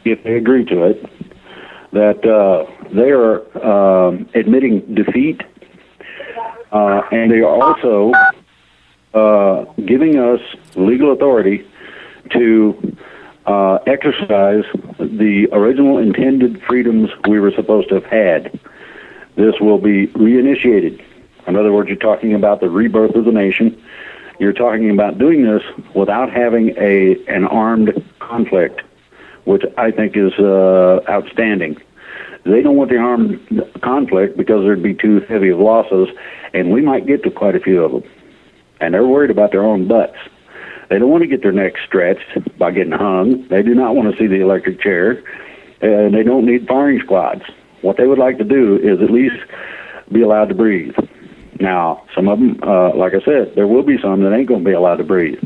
if they agree to it, that they are admitting defeat, and they are also giving us legal authority to exercise the original intended freedoms we were supposed to have had. This will be reinitiated. In other words, you're talking about the rebirth of the nation. You're talking about doing this without having an armed conflict, which I think is outstanding. They don't want the armed conflict because there'd be too heavy of losses, and we might get to quite a few of them. And they're worried about their own butts. They don't want to get their necks stretched by getting hung. They do not want to see the electric chair, and they don't need firing squads. What they would like to do is at least be allowed to breathe. Now, some of them, like I said, there will be some that ain't going to be allowed to breathe.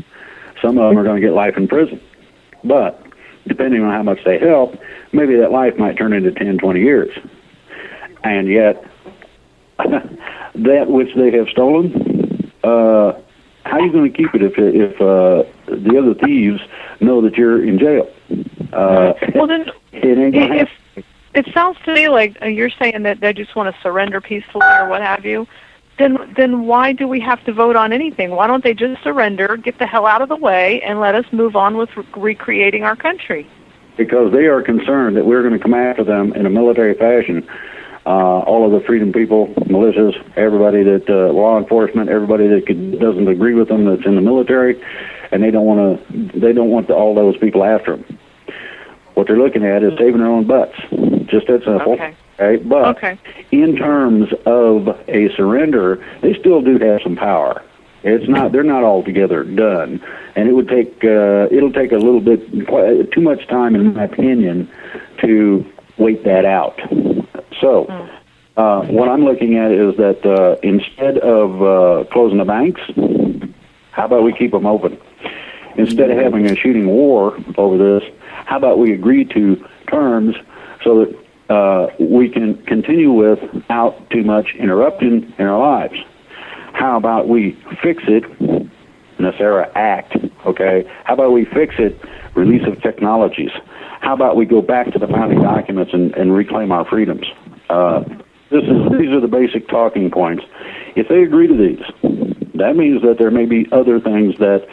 Some of them are going to get life in prison. But depending on how much they help, maybe that life might turn into 10, 20 years. And yet, that which they have stolen, how are you going to keep it if the other thieves know that you're in jail? Well, then, it ain't going to happen. It sounds to me like you're saying that they just want to surrender peacefully or what have you. Then why do we have to vote on anything? Why don't they just surrender, get the hell out of the way, and let us move on with recreating our country? Because they are concerned that we're going to come after them in a military fashion. All of the freedom people, militias, everybody that law enforcement, everybody that doesn't agree with them that's in the military, and they don't want all those people after them. What they're looking at is saving their own butts. Just that simple. Okay. But in terms of a surrender, they still do have some power. It's not; they're not altogether done, and it would take it'll take a little bit too much time, in my opinion, to wait that out. So, what I'm looking at is that instead of closing the banks, how about we keep them open? Instead of having a shooting war over this, how about we agree to terms so that we can continue without too much interruption in our lives? How about we fix it, NESARA Act, okay? How about we fix it, release of technologies? How about we go back to the founding documents and reclaim our freedoms? These are the basic talking points. If they agree to these, that means that there may be other things that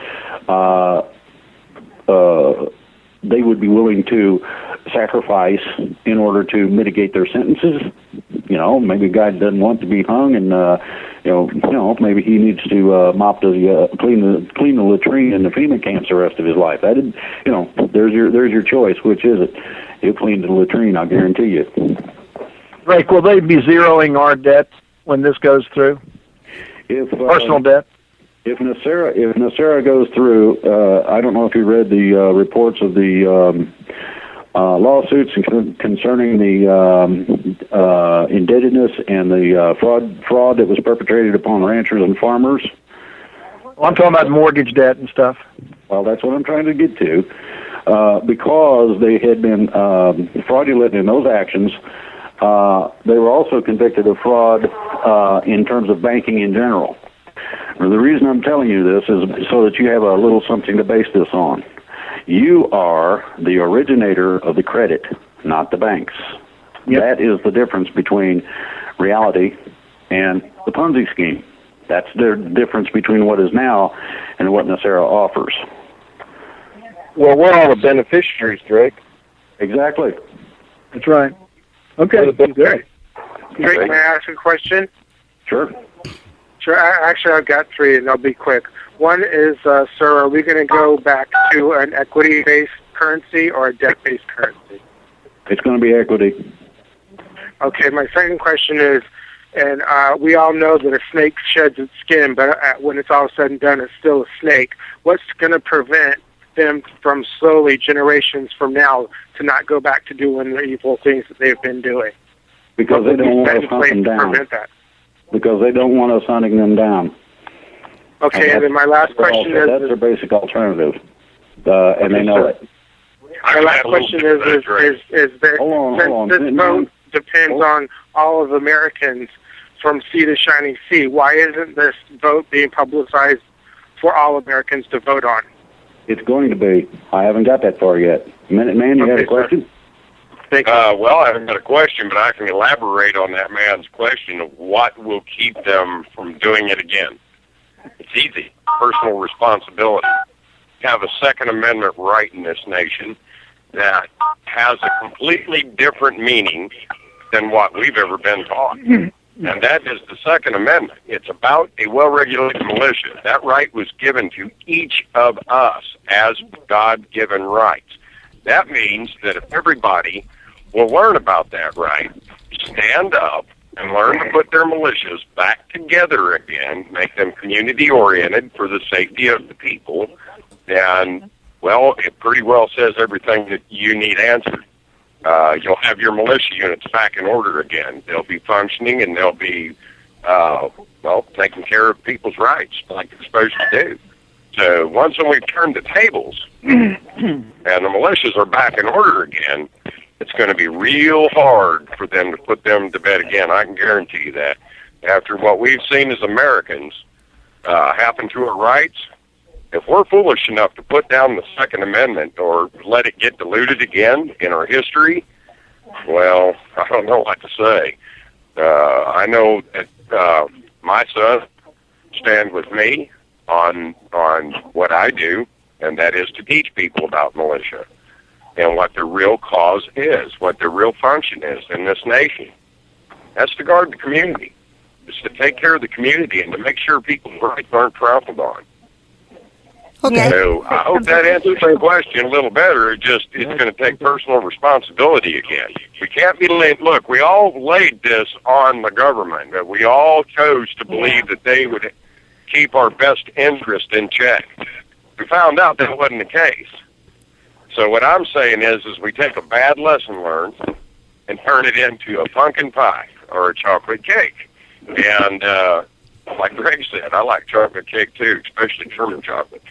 they would be willing to sacrifice in order to mitigate their sentences. You know, maybe a guy doesn't want to be hung, and maybe he needs to clean the latrine in the FEMA camps the rest of his life. There's your choice. Which is it? He'll clean the latrine, I guarantee you. Rick, will they be zeroing our debt when this goes through? Personal debt. If NESARA goes through, I don't know if you read the reports of the lawsuits concerning the indebtedness and the fraud that was perpetrated upon ranchers and farmers. Well, I'm talking about mortgage debt and stuff. Well, that's what I'm trying to get to. Because they had been fraudulent in those actions, they were also convicted of fraud in terms of banking in general. Now, the reason I'm telling you this is so that you have a little something to base this on. You are the originator of the credit, not the banks. Yep. That is the difference between reality and the Ponzi scheme. That's the difference between what is now and what NESARA offers. Well, we're all the beneficiaries, Drake. Exactly. That's right. Okay. Drake, may I ask a question? Sure. Sure. Actually, I've got three, and I'll be quick. One is, sir, are we going to go back to an equity-based currency or a debt-based currency? It's going to be equity. Okay, my second question is, and we all know that a snake sheds its skin, but when it's all said and done, it's still a snake. What's going to prevent them from slowly, generations from now, to not go back to doing the evil things that they've been doing? Because they don't want us hunting them down. Because they don't want us hunting them down. Okay, and then my last question is... That's their basic alternative, and they know it. My last question is that hold on. This vote depends on all of Americans from sea to shining sea, why isn't this vote being publicized for all Americans to vote on? It's going to be. I haven't got that far yet. Minuteman, you had a Okay, question? Well, I haven't got a question, but I can elaborate on that man's question of what will keep them from doing it again. It's easy. Personal responsibility. Have a Second Amendment right in this nation that has a completely different meaning than what we've ever been taught. And that is the Second Amendment. It's about a well-regulated militia. That right was given to each of us as God-given rights. That means that if everybody will learn about that right, stand up, and learn to put their militias back together again, make them community-oriented for the safety of the people, and, well, it pretty well says everything that you need answered. You'll have your militia units back in order again. They'll be functioning, and they'll be, taking care of people's rights like they're supposed to do. So once we've turned the tables and the militias are back in order again, it's going to be real hard for them to put them to bed again. I can guarantee you that. After what we've seen as Americans happen to our rights, if we're foolish enough to put down the Second Amendment or let it get diluted again in our history, well, I don't know what to say. I know that my son stands with me on what I do, and that is to teach people about militia and what their real cause is, what their real function is in this nation. That's to guard the community. It's to take care of the community and to make sure people's rights aren't trampled on. Okay. So I hope that answers your question a little better. It's going to take personal responsibility again. We can't be look, we all laid this on the government, that we all chose to believe that they would keep our best interest in check. We found out that wasn't the case. So what I'm saying is we take a bad lesson learned and turn it into a pumpkin pie or a chocolate cake. And like Greg said, I like chocolate cake too, especially German chocolate.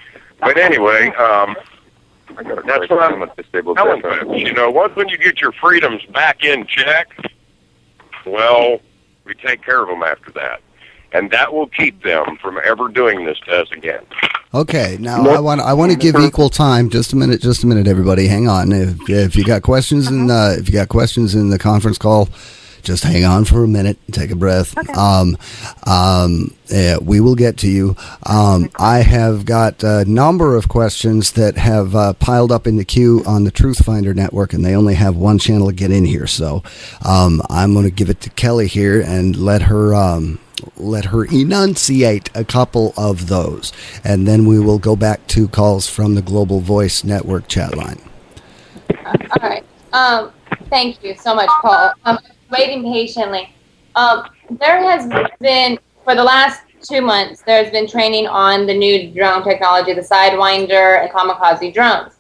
But anyway, that's what I'm telling folks. You know, once when you get your freedoms back in check, well, we take care of them after that. And that will keep them from ever doing this to us again. Okay, now I want to give equal time. Just a minute, everybody. Hang on. If you got questions in the conference call, just hang on for a minute. Take a breath. Okay. We will get to you. I have got a number of questions that have piled up in the queue on the Truth Finder network, and they only have one channel to get in here. So I'm going to give it to Kelly here and let her enunciate a couple of those, and then we will go back to calls from the Global Voice Network chat line. All right. Thank you so much, Paul. Waiting patiently. There has been, for the last 2 months, there's been training on the new drone technology, the Sidewinder and Kamikaze drones.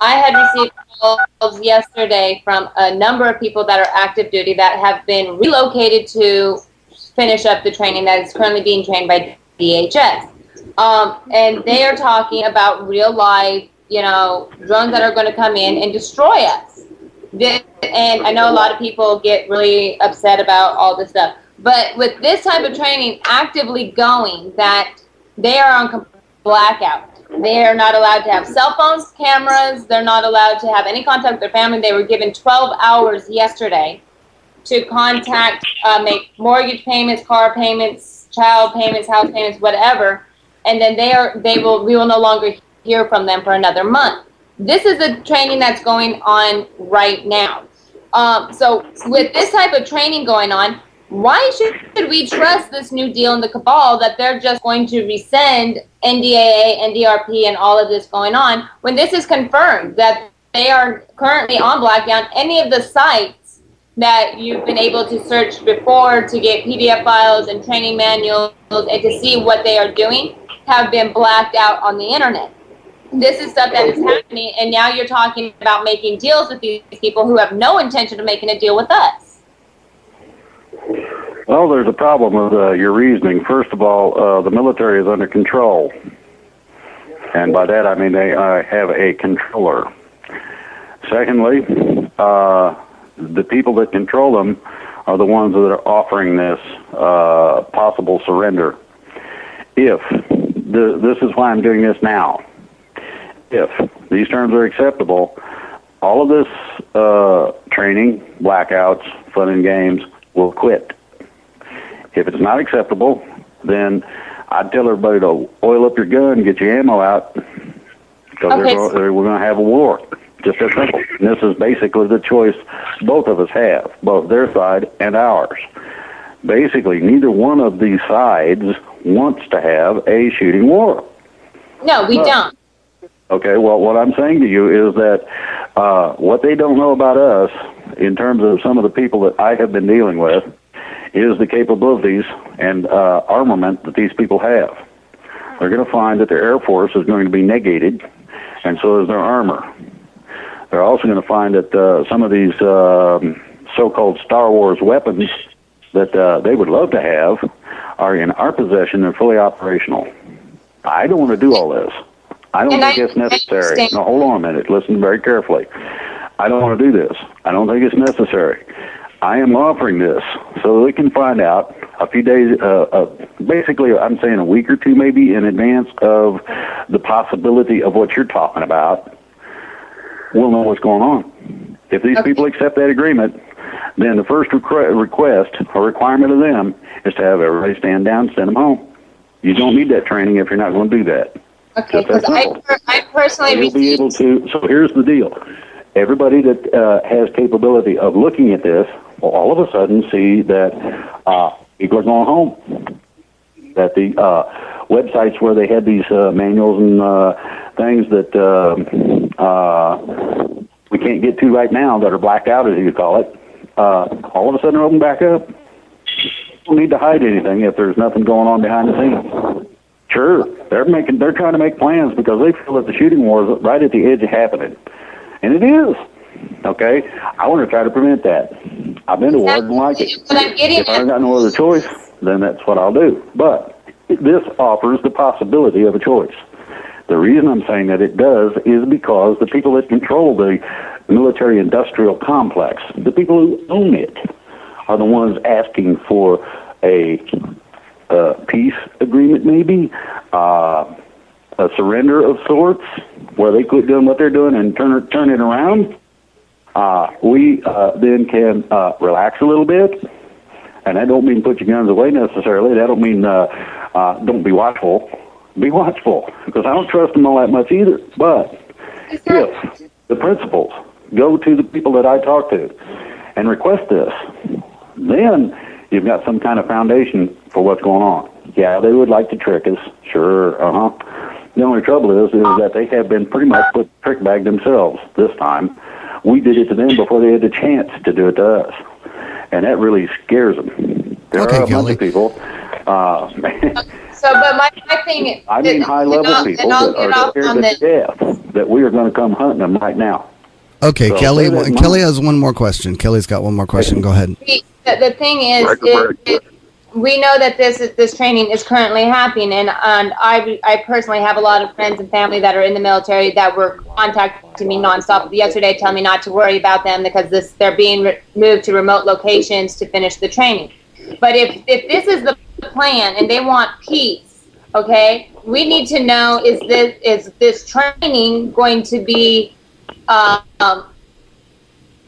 I had received calls yesterday from a number of people that are active duty that have been relocated to finish up the training that is currently being trained by DHS. And they are talking about real life, drones that are going to come in and destroy us. And I know a lot of people get really upset about all this stuff. But with this type of training actively going, that they are on blackout. They are not allowed to have cell phones, cameras. They're not allowed to have any contact with their family. They were given 12 hours yesterday to contact, make mortgage payments, car payments, child payments, house payments, whatever, and then we will no longer hear from them for another month. This is a training that's going on right now. So with this type of training going on, why should we trust this new deal in the cabal that they're just going to rescind NDAA, NDRP, and all of this going on when this is confirmed that they are currently on blackdown? Any of the sites that you've been able to search before to get PDF files and training manuals and to see what they are doing have been blacked out on the internet. This is stuff that is happening, and now you're talking about making deals with these people who have no intention of making a deal with us. Well, there's a problem with your reasoning. First of all, the military is under control. And by that I mean they have a controller. Secondly, the people that control them are the ones that are offering this possible surrender. If, this is why I'm doing this now, if these terms are acceptable, all of this training, blackouts, fun and games will quit. If it's not acceptable, then I'd tell everybody to oil up your gun, get your ammo out, because we're going to have a war. Just as simple. And this is basically the choice both of us have, both their side and ours. Basically, neither one of these sides wants to have a shooting war. No, we don't. Okay, well, what I'm saying to you is that what they don't know about us, in terms of some of the people that I have been dealing with, is the capabilities and armament that these people have. They're going to find that their Air Force is going to be negated, and so is their armor. They're also going to find that some of these so-called Star Wars weapons that they would love to have are in our possession and fully operational. I don't want to do all this. I don't think it's necessary. Now, hold on a minute. Listen very carefully. I don't want to do this. I don't think it's necessary. I am offering this so they can find out a few days, basically I'm saying a week or two maybe in advance of the possibility of what you're talking about. We'll know what's going on. If these people accept that agreement, then the first request or requirement of them is to have everybody stand down, send them home. You don't need that training if you're not going to do that. Okay, because I personally you'll be able to. So here's the deal: everybody that has capability of looking at this will all of a sudden see that people are going home. That the websites where they had these manuals and things that we can't get to right now that are blacked out, as you call it, all of a sudden open back up. Don't need to hide anything if there's nothing going on behind the scenes. Sure, they're trying to make plans because they feel that the shooting war is right at the edge of happening, and it is. Okay, I want to try to prevent that. I've been to war, and like it. If I got no other choice, then that's what I'll do. But this offers the possibility of a choice. The reason I'm saying that it does is because the people that control the military-industrial complex, the people who own it, are the ones asking for a peace agreement, maybe, a surrender of sorts, where they quit doing what they're doing and turn it around. We then can relax a little bit, and that don't mean put your guns away necessarily. That don't mean don't be watchful. Be watchful, because I don't trust them all that much either. But if the principals go to the people that I talk to and request this, then you've got some kind of foundation for what's going on. Yeah, they would like to trick us. Sure, The only trouble is that they have been pretty much put trick bag themselves this time. We did it to them before they had the chance to do it to us. And that really scares them. There are a bunch of people. So, but my thing... I mean high-level people that are scared to death that we are going to come hunting them right now. Okay, so Kelly has one more question. Kelly's got one more question. Go ahead. The thing is, we know that this training is currently happening, and I personally have a lot of friends and family that are in the military that were contacting me nonstop yesterday, telling me not to worry about them because they're being moved to remote locations to finish the training. But if this is the plan and they want peace, okay, we need to know is this training going to be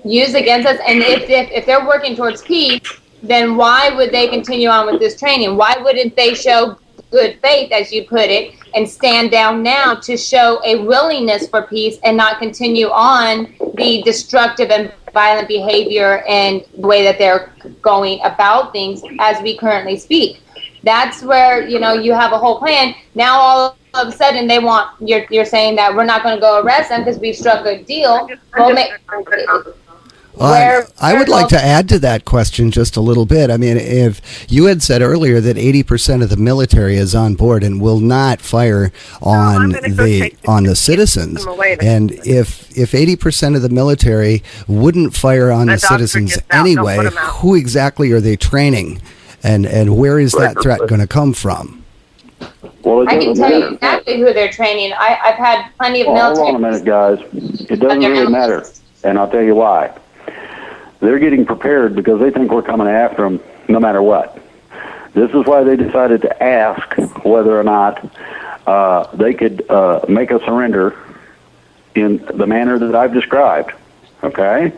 used against us? And if they're working towards peace, then why would they continue on with this training? Why wouldn't they show good faith, as you put it, and stand down now to show a willingness for peace and not continue on the destructive and violent behavior and the way that they're going about things as we currently speak? That's where, you have a whole plan. Now all of a sudden they want, you're saying that we're not going to go arrest them because we've struck a deal. I would like to add to that question just a little bit. I mean, if you had said earlier that 80% of the military is on board and will not fire on the citizens, and if 80% of the military wouldn't fire on the citizens anyway, who exactly are they training, and where is that threat going to come from? Well, I can tell you exactly who they're training. I've had plenty of military. Hold on a minute, guys. It doesn't really matter, and I'll tell you why. They're getting prepared because they think we're coming after them no matter what. This is why they decided to ask whether or not they could make a surrender in the manner that I've described. Okay?